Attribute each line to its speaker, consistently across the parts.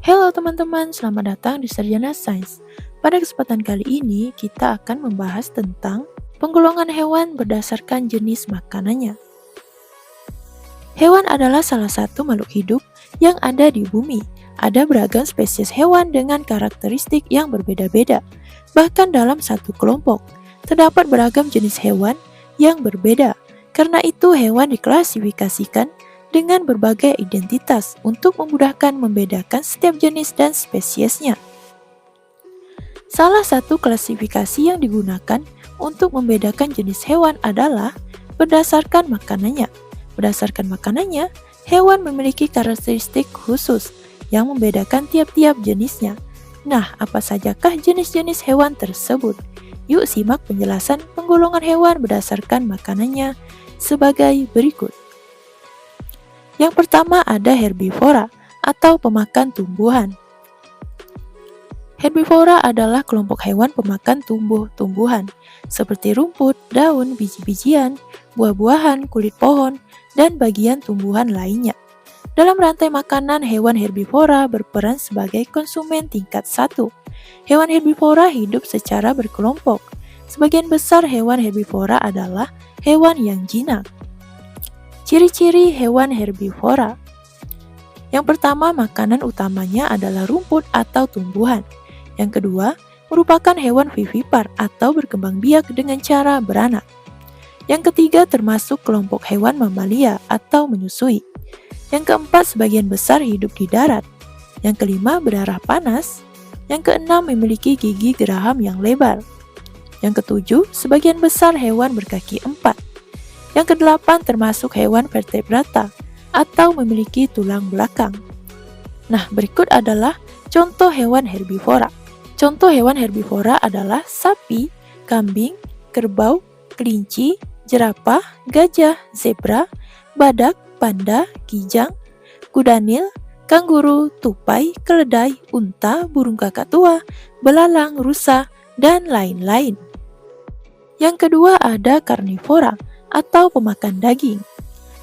Speaker 1: Halo teman-teman, selamat datang di Sarjana Sains. Pada kesempatan kali ini, kita akan membahas tentang penggolongan hewan berdasarkan jenis makanannya. Hewan adalah salah satu makhluk hidup yang ada di bumi. Ada beragam spesies hewan dengan karakteristik yang berbeda-beda. Bahkan dalam satu kelompok, terdapat beragam jenis hewan yang berbeda. Karena itu, hewan diklasifikasikan dengan berbagai identitas untuk memudahkan membedakan setiap jenis dan spesiesnya. Salah satu klasifikasi yang digunakan untuk membedakan jenis hewan adalah berdasarkan makanannya. Berdasarkan makanannya, hewan memiliki karakteristik khusus yang membedakan tiap-tiap jenisnya. Nah, apa sajakah jenis-jenis hewan tersebut? Yuk simak penjelasan penggolongan hewan berdasarkan makanannya sebagai berikut. Yang pertama ada herbivora atau pemakan tumbuhan. Herbivora adalah kelompok hewan pemakan tumbuh-tumbuhan seperti rumput, daun, biji-bijian, buah-buahan, kulit pohon, dan bagian tumbuhan lainnya. Dalam rantai makanan, hewan herbivora berperan sebagai konsumen tingkat 1. Hewan herbivora hidup secara berkelompok. Sebagian besar hewan herbivora adalah hewan yang jinak. Ciri-ciri hewan herbivora. Yang pertama, makanan utamanya adalah rumput atau tumbuhan. Yang kedua, merupakan hewan vivipar atau berkembang biak dengan cara beranak. Yang ketiga, termasuk kelompok hewan mamalia atau menyusui. Yang keempat, sebagian besar hidup di darat. Yang kelima, berdarah panas. Yang keenam, memiliki gigi geraham yang lebar. Yang ketujuh, sebagian besar hewan berkaki 4. Yang kedelapan, termasuk hewan vertebrata atau memiliki tulang belakang. Nah, berikut adalah contoh hewan herbivora. Contoh hewan herbivora adalah sapi, kambing, kerbau, kelinci, jerapah, gajah, zebra, badak, panda, kijang, kuda nil, kanguru, tupai, keledai, unta, burung kakak tua, belalang, rusa, dan lain-lain. Yang kedua ada karnivora atau pemakan daging.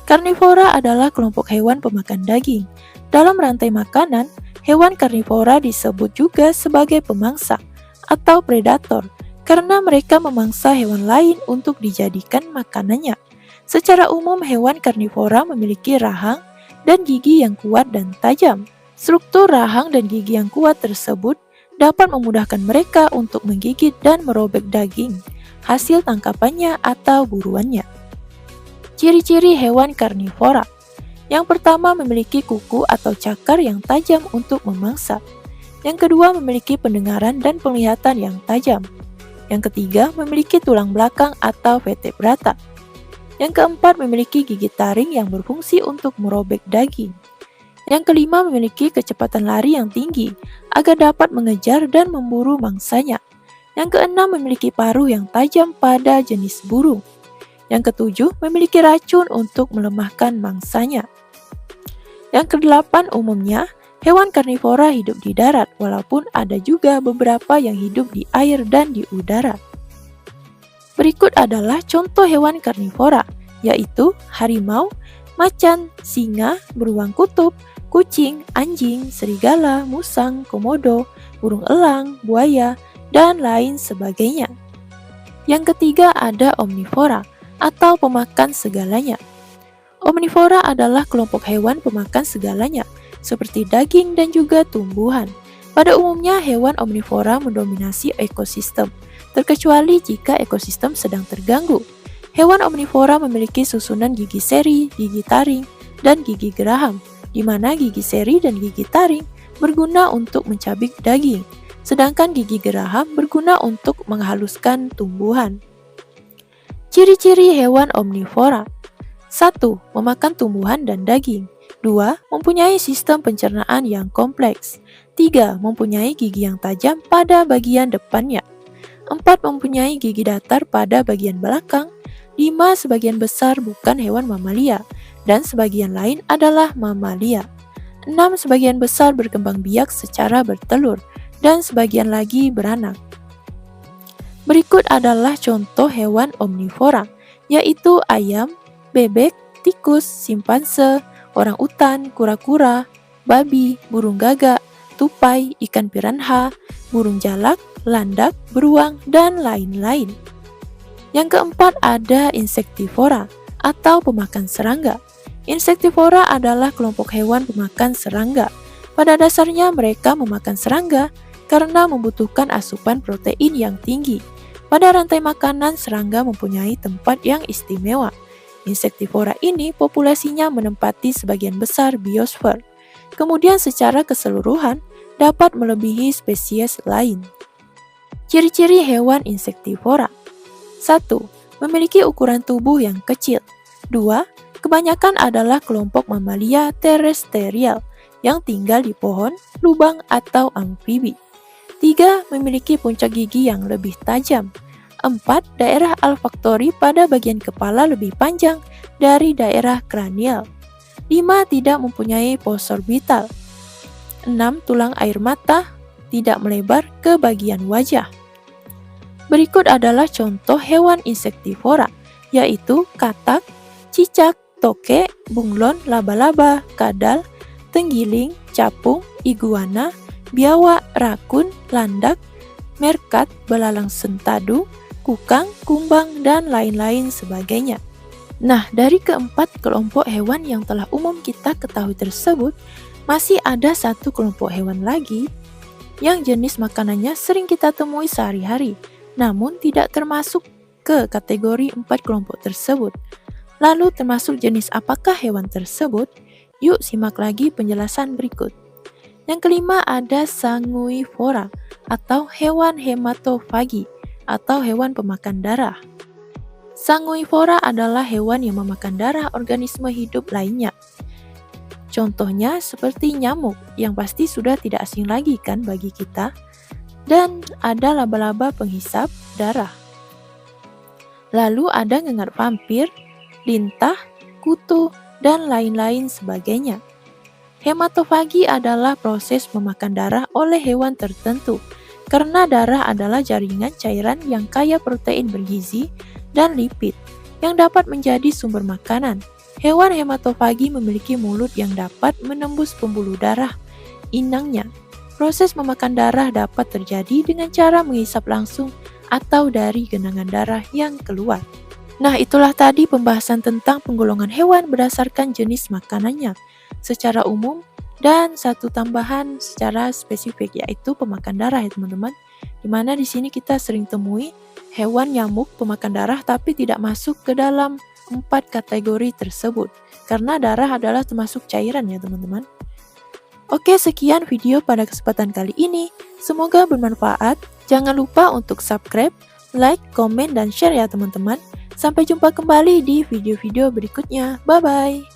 Speaker 1: Karnivora adalah kelompok hewan pemakan daging. Dalam rantai makanan, hewan karnivora disebut juga sebagai pemangsa atau predator karena mereka memangsa hewan lain untuk dijadikan makanannya. Secara umum, hewan karnivora memiliki rahang dan gigi yang kuat dan tajam. Struktur rahang dan gigi yang kuat tersebut dapat memudahkan mereka untuk menggigit dan merobek daging hasil tangkapannya atau buruannya. Ciri-ciri hewan karnivora. Yang pertama, memiliki kuku atau cakar yang tajam untuk memangsa. Yang kedua, memiliki pendengaran dan penglihatan yang tajam. Yang ketiga, memiliki tulang belakang atau vertebrata. Yang keempat, memiliki gigi taring yang berfungsi untuk merobek daging. Yang kelima, memiliki kecepatan lari yang tinggi agar dapat mengejar dan memburu mangsanya. Yang keenam, memiliki paruh yang tajam pada jenis burung. Yang ketujuh, memiliki racun untuk melemahkan mangsanya. Yang kedelapan, umumnya hewan karnivora hidup di darat, walaupun ada juga beberapa yang hidup di air dan di udara. Berikut adalah contoh hewan karnivora, yaitu harimau, macan, singa, beruang kutub, kucing, anjing, serigala, musang, komodo, burung elang, buaya, dan lain sebagainya. Yang ketiga ada omnivora atau pemakan segalanya. Omnivora adalah kelompok hewan pemakan segalanya, seperti daging dan juga tumbuhan. Pada umumnya, hewan omnivora mendominasi ekosistem, terkecuali jika ekosistem sedang terganggu. Hewan omnivora memiliki susunan gigi seri, gigi taring, dan gigi geraham, di mana gigi seri dan gigi taring berguna untuk mencabik daging, sedangkan gigi geraham berguna untuk menghaluskan tumbuhan. Ciri-ciri hewan omnivora. 1. Memakan tumbuhan dan daging. 2. Mempunyai sistem pencernaan yang kompleks. 3. Mempunyai gigi yang tajam pada bagian depannya. 4. Mempunyai gigi datar pada bagian belakang. 5. Sebagian besar bukan hewan mamalia, dan sebagian lain adalah mamalia. 6. Sebagian besar berkembang biak secara bertelur, dan sebagian lagi beranak. Berikut adalah contoh hewan omnivora, yaitu ayam, bebek, tikus, simpanse, orang utan, kura-kura, babi, burung gagak, tupai, ikan piranha, burung jalak, landak, beruang, dan lain-lain. Yang keempat ada insektivora atau pemakan serangga. Insektivora adalah kelompok hewan pemakan serangga. Pada dasarnya mereka memakan serangga karena membutuhkan asupan protein yang tinggi. Pada rantai makanan, serangga mempunyai tempat yang istimewa. Insektivora ini populasinya menempati sebagian besar biosfer. Kemudian secara keseluruhan dapat melebihi spesies lain. Ciri-ciri hewan insektivora. 1. Memiliki ukuran tubuh yang kecil. 2. Kebanyakan adalah kelompok mamalia terestrial yang tinggal di pohon, lubang, atau amfibi. 3. Memiliki puncak gigi yang lebih tajam. 4. Daerah olfaktori pada bagian kepala lebih panjang dari daerah kranial. 5. Tidak mempunyai pos orbital. 6. Tulang air mata tidak melebar ke bagian wajah. Berikut adalah contoh hewan insektivora, yaitu katak, cicak, toke, bunglon, laba-laba, kadal, tenggiling, capung, iguana, biawak, rakun, landak, merkat, belalang sentadu, kukang, kumbang, dan lain-lain sebagainya. Nah, dari keempat kelompok hewan yang telah umum kita ketahui tersebut, masih ada satu kelompok hewan lagi yang jenis makanannya sering kita temui sehari-hari, namun tidak termasuk ke kategori 4 kelompok tersebut. Lalu termasuk jenis apakah hewan tersebut? Yuk simak lagi penjelasan berikut. Yang kelima ada sanguivora atau hewan hematofagi atau hewan pemakan darah. Sanguivora adalah hewan yang memakan darah organisme hidup lainnya. Contohnya seperti nyamuk yang pasti sudah tidak asing lagi kan bagi kita. Dan ada laba-laba penghisap darah. Lalu ada ngengat vampir, lintah, kutu, dan lain-lain sebagainya. Hematofagi adalah proses memakan darah oleh hewan tertentu, karena darah adalah jaringan cairan yang kaya protein bergizi dan lipid, yang dapat menjadi sumber makanan. Hewan hematofagi memiliki mulut yang dapat menembus pembuluh darah inangnya. Proses memakan darah dapat terjadi dengan cara menghisap langsung atau dari genangan darah yang keluar. Nah, itulah tadi pembahasan tentang penggolongan hewan berdasarkan jenis makanannya secara umum dan satu tambahan secara spesifik yaitu pemakan darah ya teman-teman. Dimana di sini kita sering temui hewan nyamuk pemakan darah tapi tidak masuk ke dalam 4 kategori tersebut karena darah adalah termasuk cairan ya teman-teman. Oke, sekian video pada kesempatan kali ini. Semoga bermanfaat. Jangan lupa untuk subscribe, like, komen, dan share ya teman-teman. Sampai jumpa kembali di video-video berikutnya. Bye-bye.